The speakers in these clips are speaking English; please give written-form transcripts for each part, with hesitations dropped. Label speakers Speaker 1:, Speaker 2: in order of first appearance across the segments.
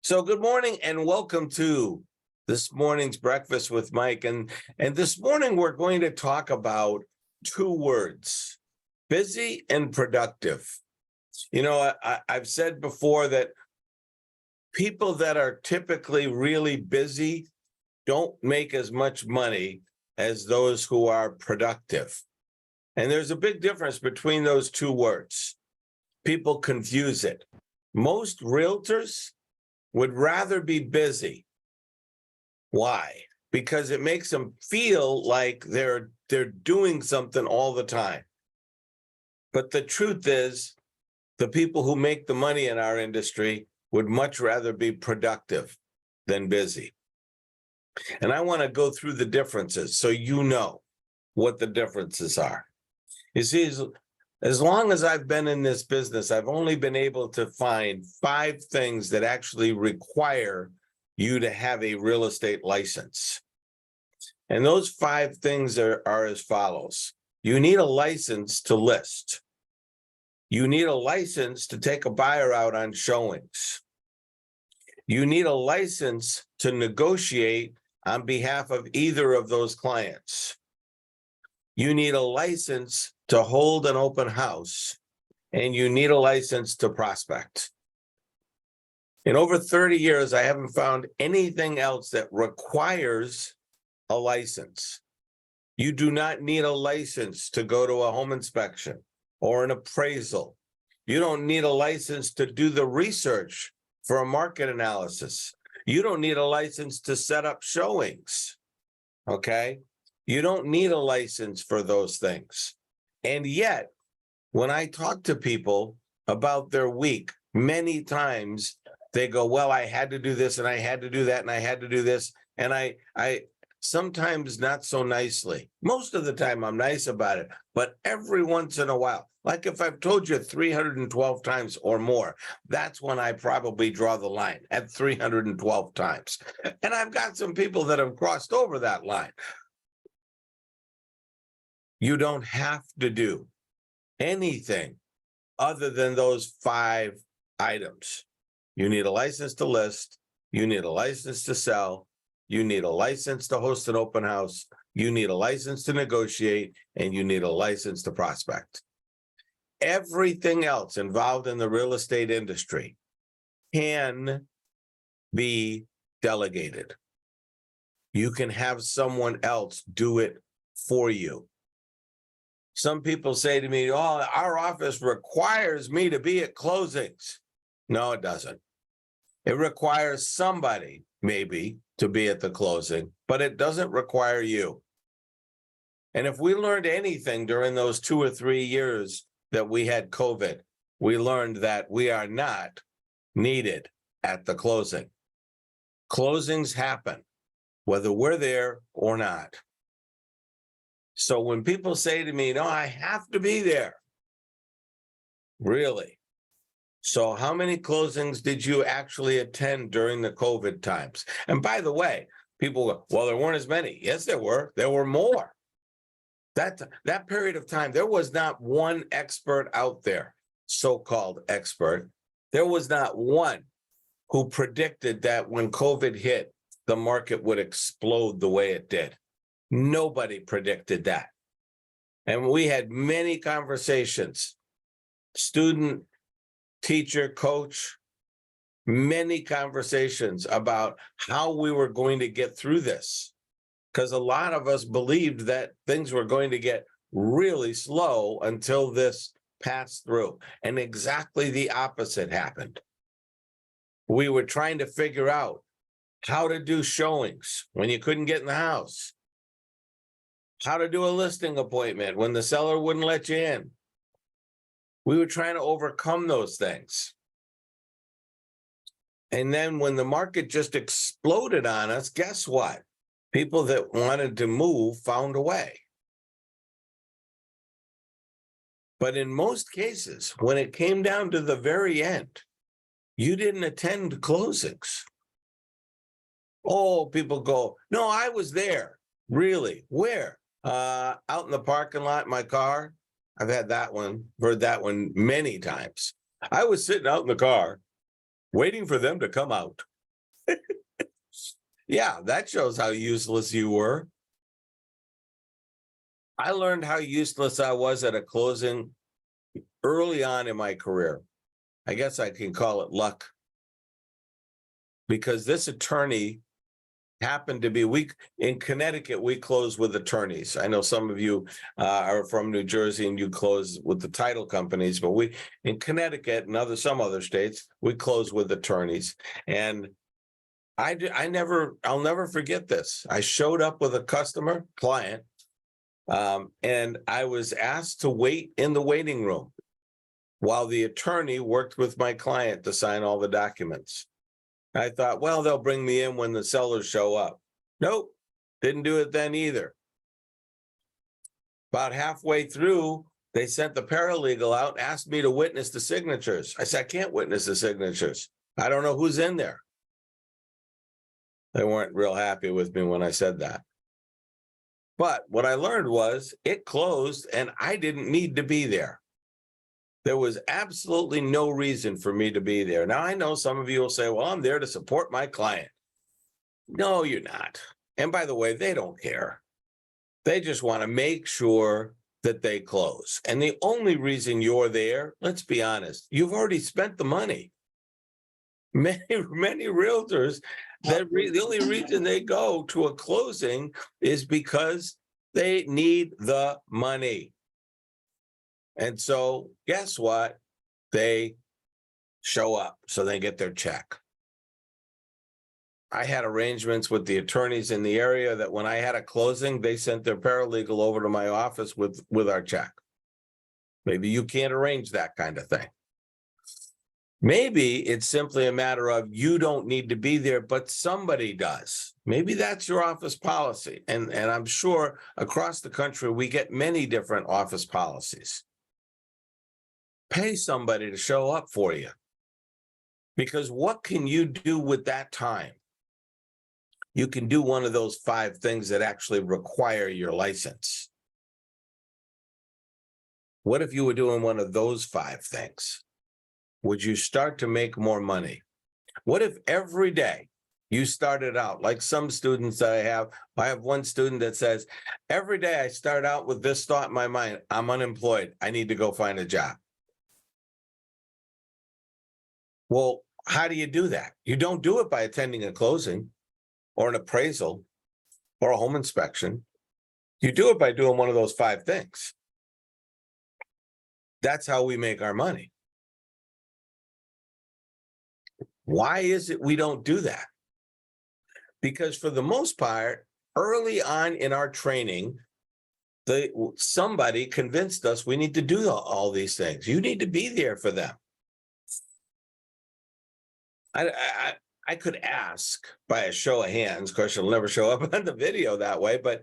Speaker 1: So good morning and welcome to this morning's Breakfast with Mike. And this morning we're going to talk about two words, busy and productive. You know, I've said before that people that are typically really busy don't make as much money as those who are productive. And there's a big difference between those two words. People confuse it. Most realtors would rather be busy. Why? Because it makes them feel like they're doing something all the time. But the truth is, the people who make the money in our industry would much rather be productive than busy. And I want to go through the differences so you know what the differences are. You see, as long as I've been in this business, I've only been able to find 5 things that actually require you to have a real estate license. And those 5 things are as follows. You need a license to list. You need a license to take a buyer out on showings. You need a license to negotiate on behalf of either of those clients. You need a license to hold an open house, and you need a license to prospect. In over 30 years, I haven't found anything else that requires a license. You do not need a license to go to a home inspection or an appraisal. You don't need a license to do the research for a market analysis. You don't need a license to set up showings, okay? You don't need a license for those things. And yet, when I talk to people about their week, many times they go, well, I had to do this and I had to do that and I had to do this. And I sometimes not so nicely. Most of the time I'm nice about it, but every once in a while, like if I've told you 312 times or more, that's when I probably draw the line at 312 times. And I've got some people that have crossed over that line. You don't have to do anything other than those 5 items. You need a license to list. You need a license to sell. You need a license to host an open house. You need a license to negotiate, and you need a license to prospect. Everything else involved in the real estate industry can be delegated. You can have someone else do it for you. Some people say to me, oh, our office requires me to be at closings. No, it doesn't. It requires somebody, maybe, to be at the closing, but it doesn't require you. And if we learned anything during those 2 or 3 years that we had COVID, we learned that we are not needed at the closing. Closings happen, whether we're there or not. So when people say to me, no, I have to be there. Really? So how many closings did you actually attend during the COVID times? And by the way, people go, well, there weren't as many. Yes, there were. There were more. That period of time, there was not one expert out there, so-called expert. There was not one who predicted that when COVID hit, the market would explode the way it did. Nobody predicted that. And we had many conversations, student, teacher, coach, many conversations about how we were going to get through this. Because a lot of us believed that things were going to get really slow until this passed through. And exactly the opposite happened. We were trying to figure out how to do showings when you couldn't get in the house. How to do a listing appointment when the seller wouldn't let you in. We were trying to overcome those things. And then when the market just exploded on us, guess what? People that wanted to move found a way. But in most cases, when it came down to the very end, you didn't attend closings. Oh, people go, no, I was there. Really? Where? Out in the parking lot in my car. I've had that one, heard that one many times. I was sitting out in the car waiting for them to come out. Yeah, that shows how useless you were. I learned how useless I was at a closing early on in my career. I guess I can call it luck, because this attorney happened to be in Connecticut. We close with attorneys. I know some of you are from New Jersey and you close with the title companies, but we in Connecticut and some other states, we close with attorneys. And I'll never forget this. I showed up with a client, and I was asked to wait in the waiting room while the attorney worked with my client to sign all the documents. I thought, well, they'll bring me in when the sellers show up. Nope, didn't do it then either. About halfway through, they sent the paralegal out, asked me to witness the signatures. I said, I can't witness the signatures. I don't know who's in there. They weren't real happy with me when I said that. But what I learned was it closed and I didn't need to be there. There was absolutely no reason for me to be there. Now, I know some of you will say, well, I'm there to support my client. No, you're not. And by the way, they don't care. They just want to make sure that they close. And the only reason you're there, let's be honest, you've already spent the money. Many realtors, the only reason they go to a closing is because they need the money. And so guess what? They show up so they get their check. I had arrangements with the attorneys in the area that when I had a closing, they sent their paralegal over to my office with our check. Maybe you can't arrange that kind of thing. Maybe it's simply a matter of you don't need to be there, but somebody does. Maybe that's your office policy. And I'm sure across the country, we get many different office policies. Pay somebody to show up for you. Because what can you do with that time? You can do one of those 5 things that actually require your license. What if you were doing one of those 5 things? Would you start to make more money? What if every day you started out like some students that I have one student that says, every day I start out with this thought in my mind, I'm unemployed, I need to go find a job. Well, how do you do that? You don't do it by attending a closing or an appraisal or a home inspection. You do it by doing one of those 5 things. That's how we make our money. Why is it we don't do that? Because for the most part, early on in our training, somebody convinced us we need to do all these things. You need to be there for them. I could ask by a show of hands, of course, it'll never show up on the video that way, but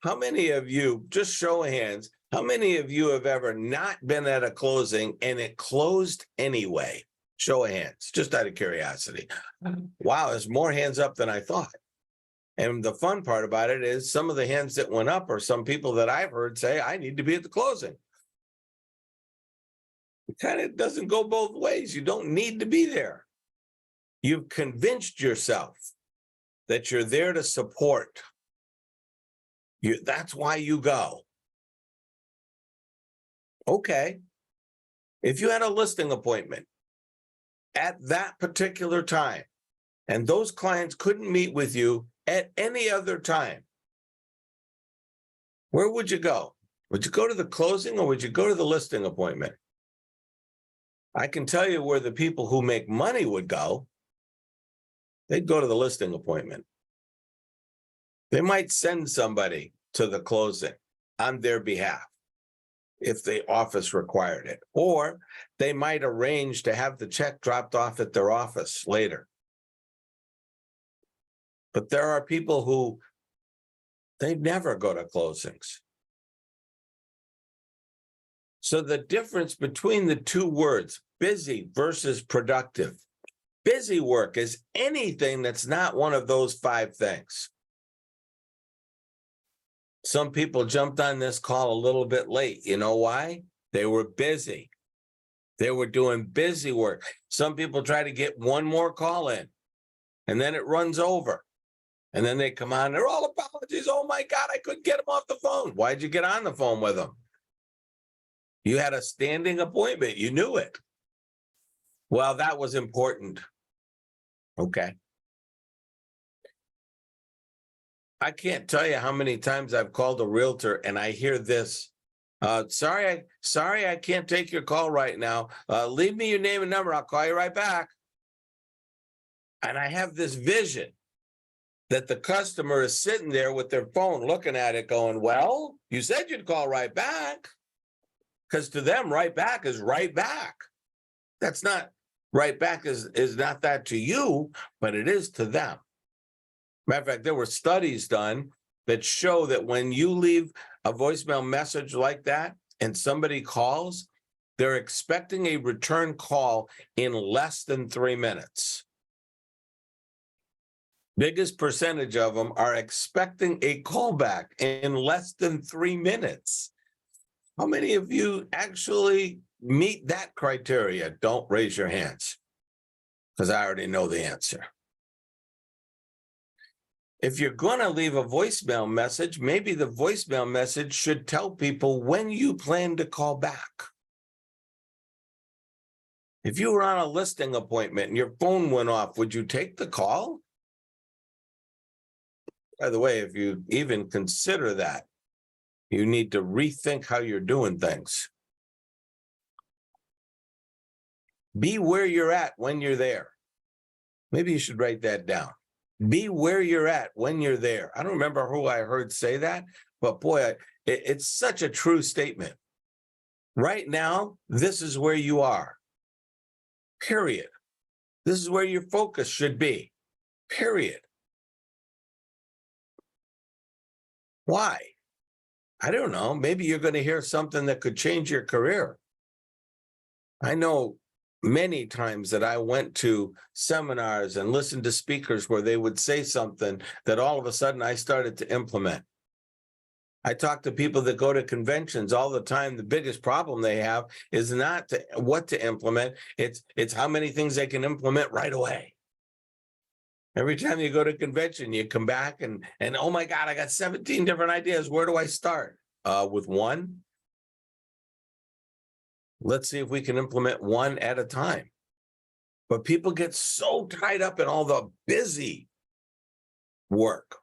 Speaker 1: how many of you, just show of hands, how many of you have ever not been at a closing and it closed anyway? Show of hands, just out of curiosity. Wow, there's more hands up than I thought. And the fun part about it is some of the hands that went up are some people that I've heard say, I need to be at the closing. It kind of doesn't go both ways. You don't need to be there. You've convinced yourself that you're there to support. That's why you go. Okay. If you had a listing appointment at that particular time, and those clients couldn't meet with you at any other time, where would you go? Would you go to the closing or would you go to the listing appointment? I can tell you where the people who make money would go. They'd go to the listing appointment. They might send somebody to the closing on their behalf if the office required it, or they might arrange to have the check dropped off at their office later. But there are people who they never go to closings. So the difference between the 2 words, busy versus productive. Busy work is anything that's not one of those 5 things. Some people jumped on this call a little bit late. You know why? They were busy. They were doing busy work. Some people try to get one more call in. and then it runs over. And then they come on, they're all apologies. Oh my God, I couldn't get him off the phone. Why'd you get on the phone with him? You had a standing appointment. You knew it. Well, that was important. Okay. I can't tell you how many times I've called a realtor and I hear this. Sorry, I can't take your call right now. Leave me your name and number. I'll call you right back. And I have this vision that the customer is sitting there with their phone looking at it going, well, you said you'd call right back. Because to them, right back is right back. That's not, right back is not that to you, but it is to them. Matter of fact, there were studies done that show that when you leave a voicemail message like that and somebody calls, they're expecting a return call in less than 3 minutes. Biggest percentage of them are expecting a callback in less than 3 minutes. How many of you actually meet that criteria? Don't raise your hands, because I already know the answer. If you're going to leave a voicemail message, maybe the voicemail message should tell people when you plan to call back. If you were on a listing appointment and your phone went off, would you take the call? By the way, if you even consider that, you need to rethink how you're doing things. Be where you're at when you're there. Maybe you should write that down. Be where you're at when you're there. I don't remember who I heard say that, but boy, it's such a true statement. Right now, this is where you are. Period. This is where your focus should be. Period. Why? I don't know. Maybe you're going to hear something that could change your career. I know many times that I went to seminars and listened to speakers where they would say something that all of a sudden I started to implement. I talk to people that go to conventions all the time. The biggest problem they have is not what to implement. It's how many things they can implement right away. Every time you go to a convention, you come back and oh my God, I got 17 different ideas. Where do I start? With one. Let's see if we can implement one at a time. But people get so tied up in all the busy work.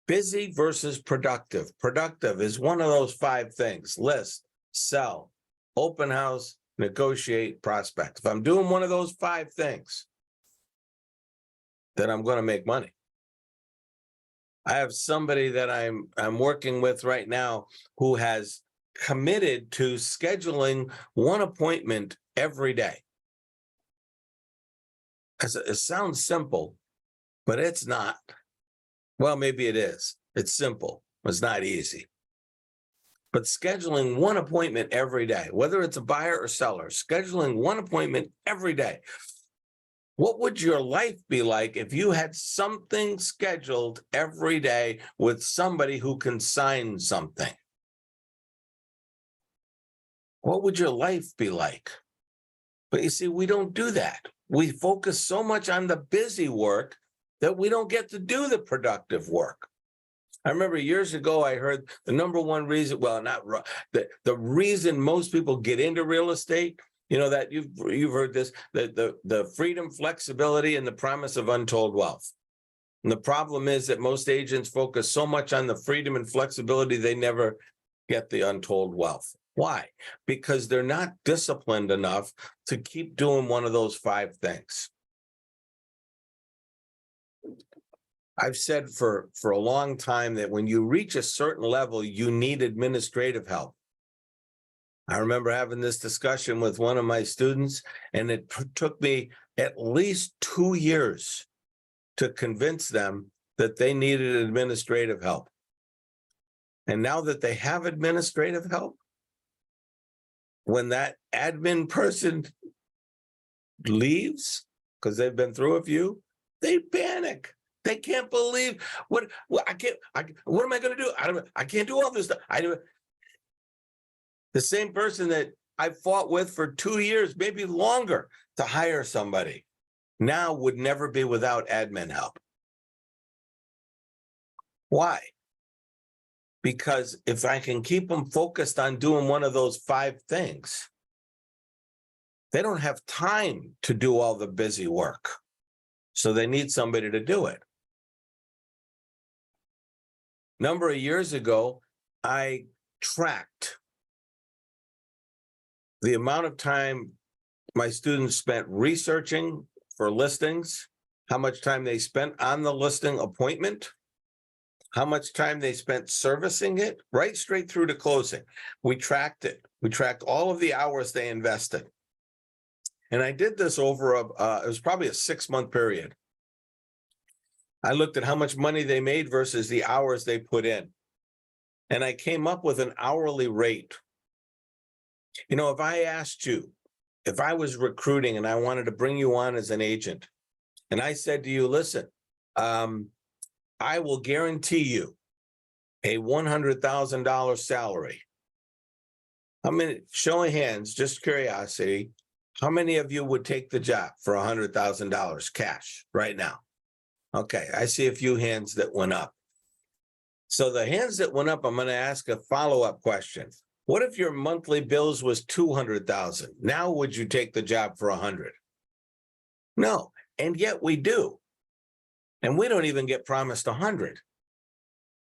Speaker 1: Busy versus productive. Productive is one of those 5 things: list, sell, open house, negotiate, prospect. If I'm doing one of those 5 things, then I'm going to make money. I have somebody that I'm working with right now who has committed to scheduling one appointment every day. It sounds simple, but it's not. Well, maybe it is. It's simple. It's not easy. But scheduling one appointment every day, whether it's a buyer or seller, scheduling one appointment every day. What would your life be like if you had something scheduled every day with somebody who can sign something? What would your life be like? But you see, we don't do that. We focus so much on the busy work that we don't get to do the productive work. I remember years ago, I heard the number one reason, well, not the reason most people get into real estate, you know, that you've heard this, the freedom, flexibility, and the promise of untold wealth. And the problem is that most agents focus so much on the freedom and flexibility, they never get the untold wealth. Why? Because they're not disciplined enough to keep doing one of those 5 things. I've said for a long time that when you reach a certain level, you need administrative help. I remember having this discussion with one of my students, and it took me at least 2 years to convince them that they needed administrative help. And now that they have administrative help, when that admin person leaves, because they've been through a few, they panic. They can't believe what am I going to do? I can't do all this stuff. The same person that I fought with for 2 years, maybe longer, to hire somebody. now would never be without admin help. Why? Because if I can keep them focused on doing one of those 5 things, they don't have time to do all the busy work. So they need somebody to do it. A number of years ago, I tracked the amount of time my students spent researching for listings, how much time they spent on the listing appointment, how much time they spent servicing it, right straight through to closing. We tracked it. We tracked all of the hours they invested. And I did this over it was probably a 6-month period. I looked at how much money they made versus the hours they put in. And I came up with an hourly rate. You know, if I asked you, if I was recruiting and I wanted to bring you on as an agent, and I said to you, listen, I will guarantee you a $100,000 salary. How many, show of hands, just curiosity, how many of you would take the job for $100,000 cash right now? Okay, I see a few hands that went up. So the hands that went up, I'm going to ask a follow-up question. What if your monthly bills was $200,000? Now would you take the job for $100,000? No, and yet we do. And we don't even get promised $100,000.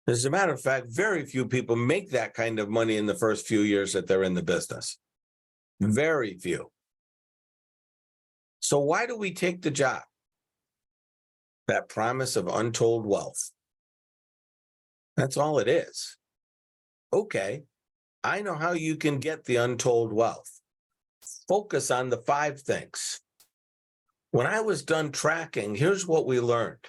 Speaker 1: As a matter of fact, very few people make that kind of money in the first few years that they're in the business. Very few. So why do we take the job? That promise of untold wealth. That's all it is. Okay, I know how you can get the untold wealth. Focus on the 5 things. When I was done tracking, here's what we learned.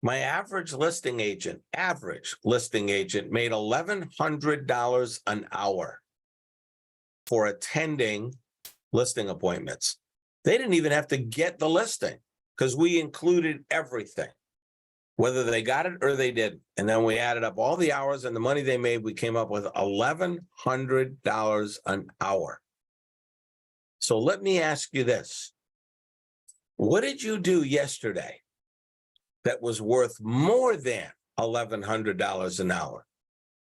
Speaker 1: My average listing agent made $1,100 an hour for attending listing appointments. They didn't even have to get the listing because we included everything, whether they got it or they didn't. And then we added up all the hours and the money they made. We came up with $1,100 an hour. So let me ask you this. What did you do yesterday that was worth more than $1,100 an hour?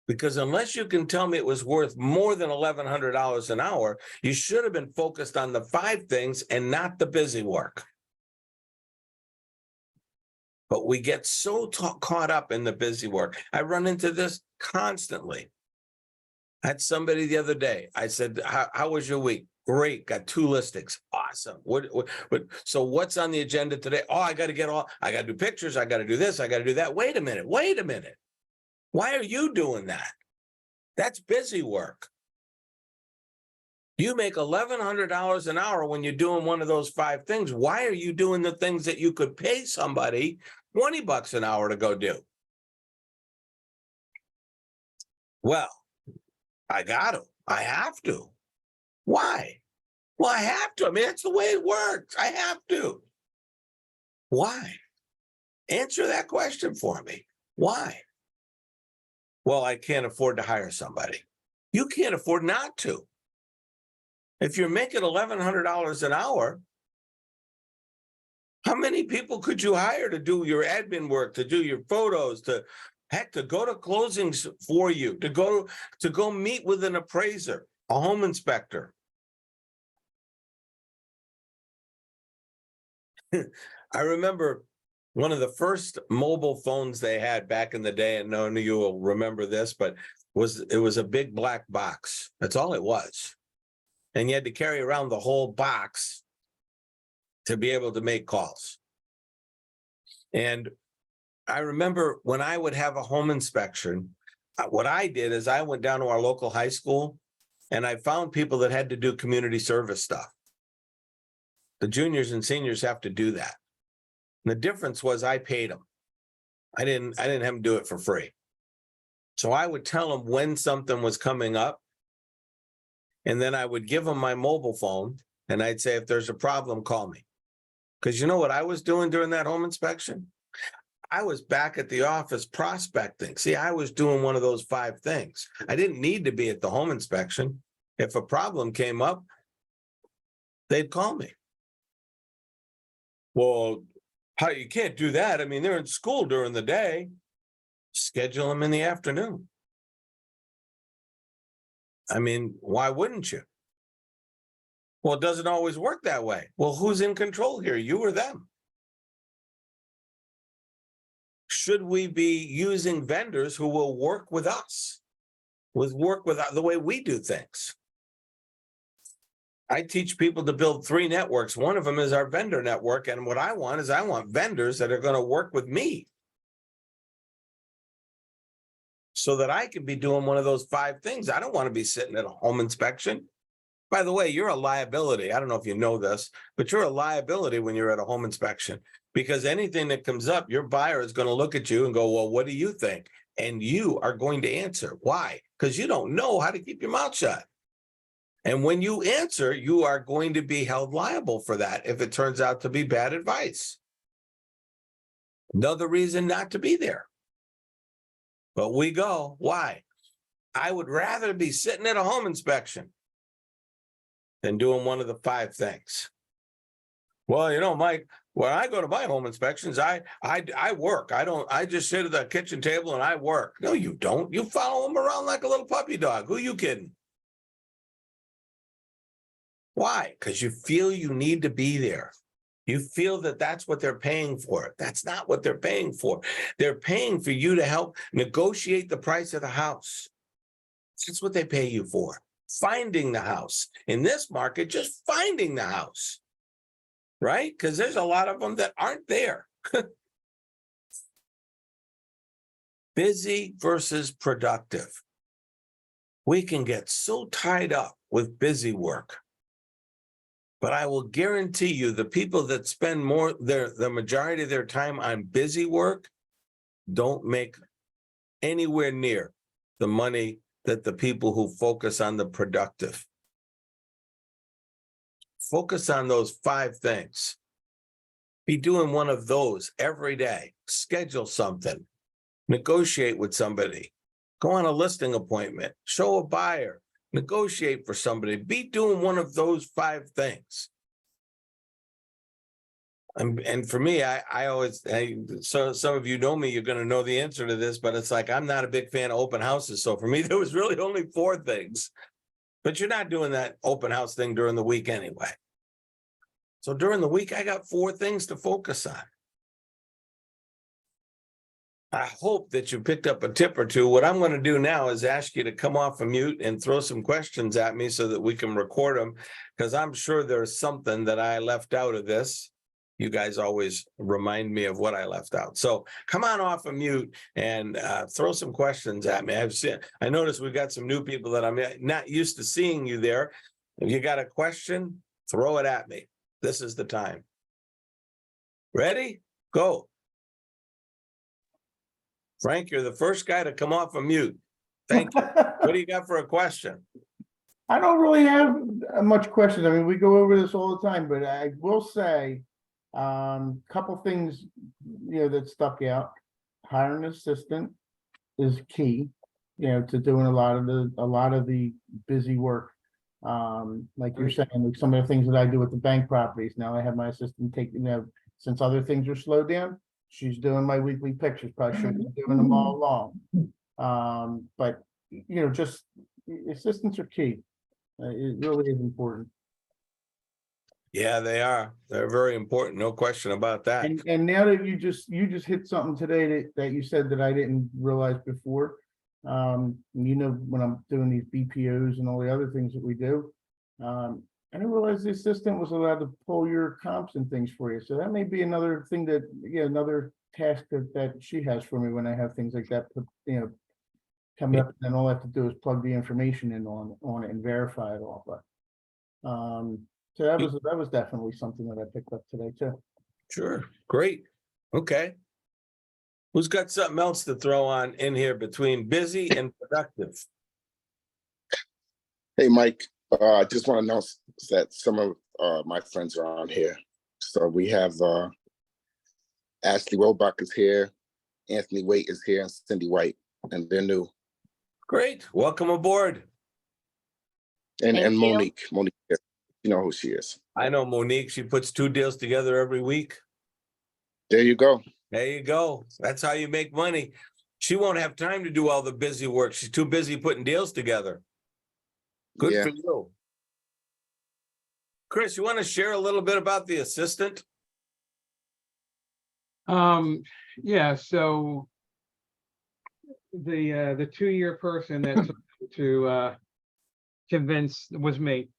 Speaker 1: Because unless you can tell me it was worth more than $1,100 an hour, you should have been focused on the 5 things and not the busy work. But we get so caught up in the busy work. I run into this constantly. I had somebody the other day. I said, how was your week? Great, got 2 listings. Awesome. So what's on the agenda today? Oh, I got to do pictures. I got to do this. I got to do that. Wait a minute. Why are you doing that? That's busy work. You make $1,100 an hour when you're doing one of those 5 things. Why are you doing the things that you could pay somebody $20 an hour to go do? Well, I got to. I have to. Why? Well, I have to. I mean, that's the way it works. I have to. Why? Answer that question for me. Why? Well, I can't afford to hire somebody. You can't afford not to. If you're making $1,100 an hour, how many people could you hire to do your admin work, to do your photos, to go to closings for you, to go meet with an appraiser, a home inspector? I remember one of the first mobile phones they had back in the day, and none of you will remember this, but it was a big black box. That's all it was. And you had to carry around the whole box to be able to make calls. And I remember when I would have a home inspection, what I did is I went down to our local high school and I found people that had to do community service stuff. The juniors and seniors have to do that. And the difference was I paid them. I didn't have them do it for free. So I would tell them when something was coming up, and then I would give them my mobile phone, and I'd say, if there's a problem, call me. Because you know what I was doing during that home inspection? I was back at the office prospecting. See, I was doing one of those 5 things. I didn't need to be at the home inspection. If a problem came up, they'd call me. Well, how you can't do that. I mean, they're in school during the day. Schedule them in the afternoon. I mean, why wouldn't you? Well, it doesn't always work that way. Well, who's in control here, you or them? Should we be using vendors who will work with us, work with the way we do things? I teach people to build 3 networks. One of them is our vendor network. And what I want vendors that are going to work with me so that I can be doing one of those 5 things. I don't want to be sitting at a home inspection. By the way, you're a liability. I don't know if you know this, but you're a liability when you're at a home inspection, because anything that comes up, your buyer is going to look at you and go, well, what do you think? And you are going to answer. Why? Because you don't know how to keep your mouth shut. And when you answer, you are going to be held liable for that if it turns out to be bad advice. Another reason not to be there. But we go. Why? I would rather be sitting at a home inspection than doing one of the 5 things. Well, Mike, when I go to my home inspections, I work. I just sit at the kitchen table and I work. No, you don't. You follow them around like a little puppy dog. Who are you kidding? Why? Because you feel you need to be there. You feel that that's what they're paying for. That's not what they're paying for. They're paying for you to help negotiate the price of the house. That's what they pay you for. Finding the house. In this market, just finding the house, right? Because there's a lot of them that aren't there. Busy versus productive. We can get so tied up with busy work. But I will guarantee you the people that spend the majority of their time on busy work don't make anywhere near the money that the people who focus on the productive. Focus on those 5 things. Be doing one of those every day. Schedule something. Negotiate with somebody. Go on a listing appointment. Show a buyer. Negotiate for somebody. Be doing one of those 5 things. And for me, so some of you know me, you're going to know the answer to this, but it's like, I'm not a big fan of open houses. So for me, there was really only 4 things, but you're not doing that open house thing during the week anyway. So during the week, I got 4 things to focus on. I hope that you picked up a tip or 2. What I'm going to do now is ask you to come off of mute and throw some questions at me so that we can record them, because I'm sure there's something that I left out of this. You guys always remind me of what I left out. So come on off of mute and throw some questions at me. I noticed we've got some new people that I'm not used to seeing you there. If you got a question, throw it at me. This is the time. Ready? Go. Frank, you're the first guy to come off of mute. Thank you. What do you got for a question?
Speaker 2: I don't really have much questions. I mean, we go over this all the time, but I will say couple things, that stuck out. Hiring an assistant is key, to doing a lot of the busy work. Like you're saying, like some of the things that I do with the bank properties. Now I have my assistant take, since other things are slowed down, she's doing my weekly pictures. Probably should be doing them all along. But just assistants are key. It really is important.
Speaker 1: Yeah, they are. They're very important. No question about that.
Speaker 2: And now that you just hit something today that you said that I didn't realize before. When I'm doing these BPOs and all the other things that we do, I didn't realize the assistant was allowed to pull your comps and things for you. So that may be another thing another task that she has for me when I have things like that, coming up. And all I have to do is plug the information in on it and verify it all. But so that was definitely something that I picked up today too.
Speaker 1: Sure. Great. Okay. Who's got something else to throw on in here between busy and productive?
Speaker 3: Hey, Mike. I just want to announce that some of my friends are on here. So we have Ashley Robach is here, Anthony Waite is here, and Cindy White, and they're new.
Speaker 1: Great. Welcome aboard.
Speaker 3: And Monique, you know who she is.
Speaker 1: I know Monique, she puts 2 deals together every week.
Speaker 3: There you go.
Speaker 1: There you go. That's how you make money. She won't have time to do all the busy work. She's too busy putting deals together. Good
Speaker 3: Yeah.
Speaker 1: for you. Chris, you want to share a little bit about the assistant?
Speaker 4: Yeah, so the 2-year person that took to convince was me.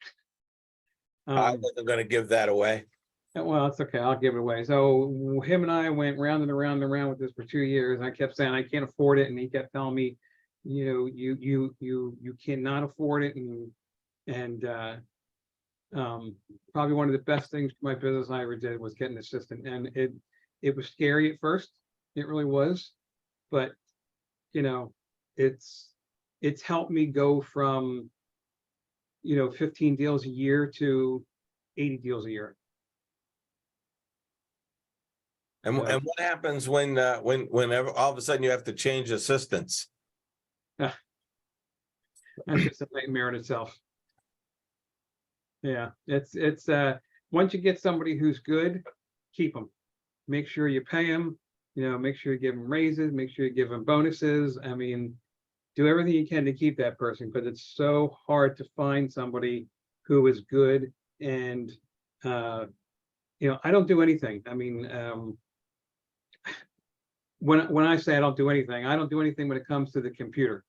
Speaker 1: I wasn't going to give that away.
Speaker 4: Well, it's okay. I'll give it away. So him and I went round and around and around with this for 2 years. I kept saying I can't afford it, and he kept telling me, you know, you cannot afford it, and probably one of the best things for my business I ever did was get an assistant, and it was scary at first. It really was, but you know, it's helped me go from 15 deals a year to 80 deals a year.
Speaker 1: And
Speaker 4: Yeah.
Speaker 1: and what happens whenever all of a sudden you have to change assistants?
Speaker 4: That's just a nightmare in itself. Yeah, it's once you get somebody who's good, keep them. Make sure you pay them, make sure you give them raises, make sure you give them bonuses. I mean, do everything you can to keep that person, because it's so hard to find somebody who is good. And I don't do anything. I mean, when I say I don't do anything when it comes to the computer.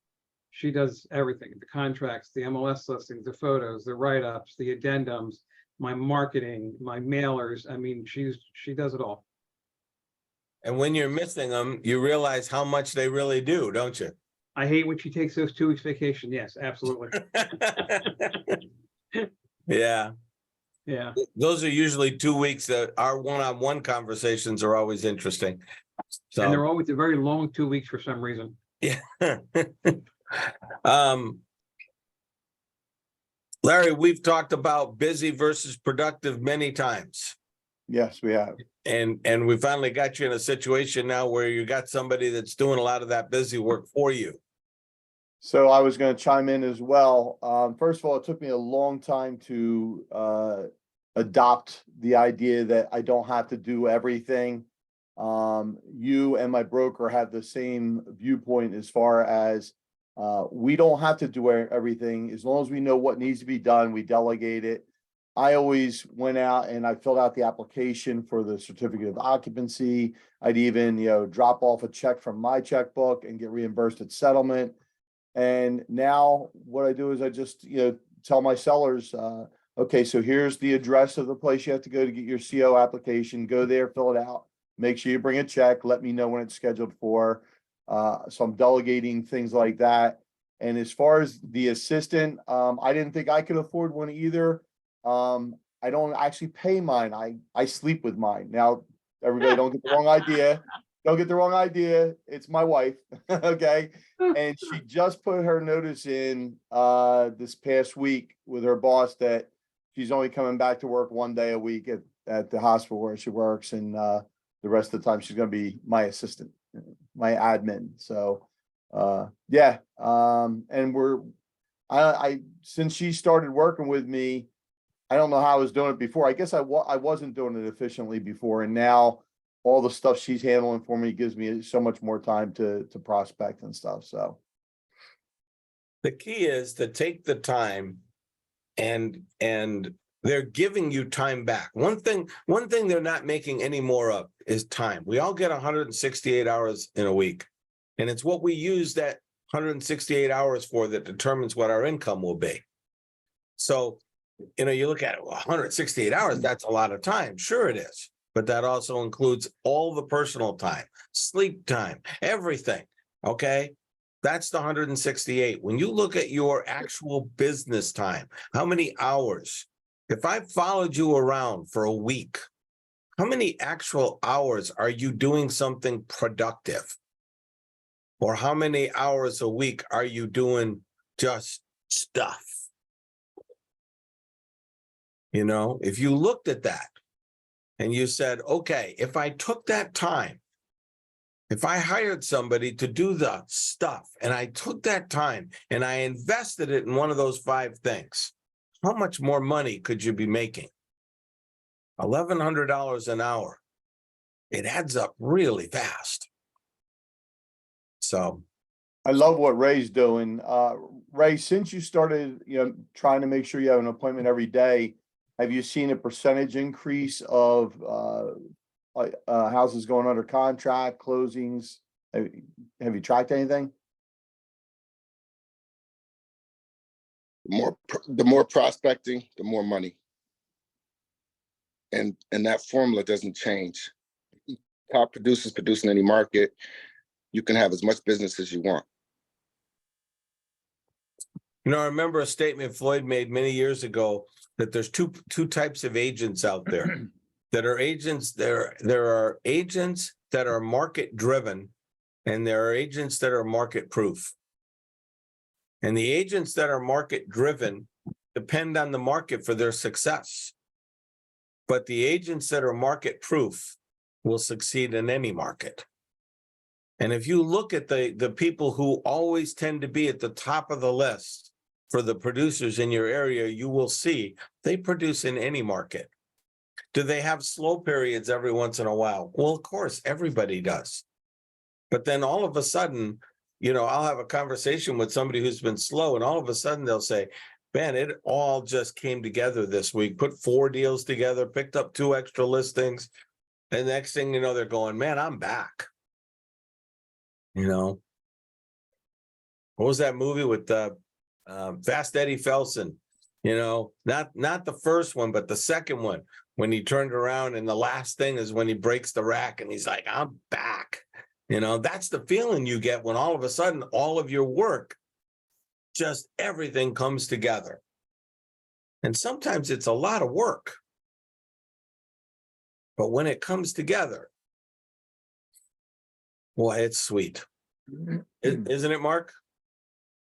Speaker 4: She does everything: the contracts, the MLS listings, the photos, the write-ups, the addendums, my marketing, my mailers. I mean, she does it all.
Speaker 1: And when you're missing them, you realize how much they really do, don't you?
Speaker 4: I hate when she takes those 2 weeks vacation. Yes, absolutely.
Speaker 1: Yeah.
Speaker 4: Yeah.
Speaker 1: Those are usually 2 weeks that our one-on-one conversations are always interesting. So,
Speaker 4: And they're always a very long 2 weeks for some reason.
Speaker 1: yeah. Larry, we've talked about busy versus productive many times.
Speaker 2: Yes, we have.
Speaker 1: And we finally got you in a situation now where you got somebody that's doing a lot of that busy work for you.
Speaker 5: So I was going to chime in as well. First of all, it took me a long time to adopt the idea that I don't have to do everything. You and my broker have the same viewpoint as far as we don't have to do everything. As long as we know what needs to be done, we delegate it. I always went out and I filled out the application for the certificate of occupancy. I'd even, drop off a check from my checkbook and get reimbursed at settlement. And now what I do is I just, tell my sellers, okay, so here's the address of the place you have to go to get your CO application. Go there, fill it out. Make sure you bring a check. Let me know when it's scheduled for. So I'm delegating things like that. And as far as the assistant, I didn't think I could afford one either. I don't actually pay mine. I sleep with mine. Now, everybody don't get the wrong idea. Don't get the wrong idea. It's my wife. Okay. And she just put her notice in this past week with her boss that she's only coming back to work 1 day a week at the hospital where she works. And the rest of the time she's going to be my assistant, my admin. So yeah. And I since she started working with me, I don't know how I was doing it before. I guess I wasn't doing it efficiently before. And now all the stuff she's handling for me gives me so much more time to prospect and stuff. So
Speaker 1: The key is to take the time and they're giving you time back. One thing they're not making any more of is time. We all get 168 hours in a week. And it's what we use that 168 hours for that determines what our income will be. So, you look at it, 168 hours, that's a lot of time. Sure it is. But that also includes all the personal time, sleep time, everything. Okay. That's the 168. When you look at your actual business time, how many hours? If I followed you around for a week, how many actual hours are you doing something productive? Or how many hours a week are you doing just stuff? If you looked at that and you said, okay, if I took that time, if I hired somebody to do the stuff and I took that time and I invested it in one of those 5 things, how much more money could you be making? $1,100 an hour. It adds up really fast. So
Speaker 5: I love what Ray's doing. Ray, since you started, trying to make sure you have an appointment every day, have you seen a percentage increase of houses going under contract, closings? Have you tracked anything?
Speaker 3: The more prospecting, the more money. And that formula doesn't change. Top producers produce in any market. You can have as much business as you want.
Speaker 1: I remember a statement Floyd made many years ago that there's two types of agents out there. That are agents. There are agents that are market driven, and there are agents that are market proof. And the agents that are market driven depend on the market for their success. But the agents that are market proof will succeed in any market. And if you look at the people who always tend to be at the top of the list for the producers in your area, you will see they produce in any market. Do they have slow periods every once in a while? Well, of course, everybody does. But then all of a sudden, I'll have a conversation with somebody who's been slow, and all of a sudden they'll say, man, it all just came together this week, put 4 deals together, picked up 2 extra listings. And next thing you know, they're going, man, I'm back. What was that movie with Fast Eddie Felson? Not the first one, but the second one, when he turned around, and the last thing is when he breaks the rack and he's like, I'm back. That's the feeling you get when all of a sudden all of your work, just everything comes together. And sometimes it's a lot of work. But when it comes together, boy, it's sweet. Isn't it, Mark?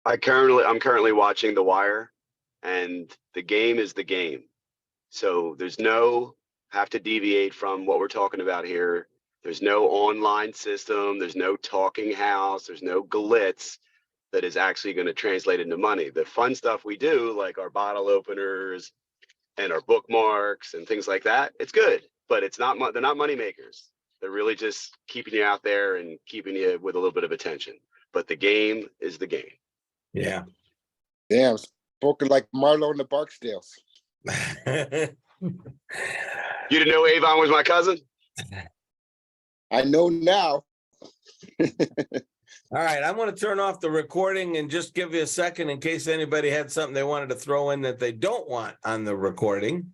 Speaker 6: I'm currently watching The Wire, and the game is the game. So there's no have to deviate from what we're talking about here. There's no online system. There's no talking house. There's no glitz that is actually going to translate into money. The fun stuff we do, like our bottle openers and our bookmarks and things like that, it's good, but they're not money makers. They're really just keeping you out there and keeping you with a little bit of attention. But the game is the game.
Speaker 1: Yeah.
Speaker 3: Damn, spoken like Marlo and the Barksdales.
Speaker 6: You didn't know Avon was my cousin?
Speaker 3: I know now.
Speaker 1: All right, I'm going to turn off the recording and just give you a second in case anybody had something they wanted to throw in that they don't want on the recording.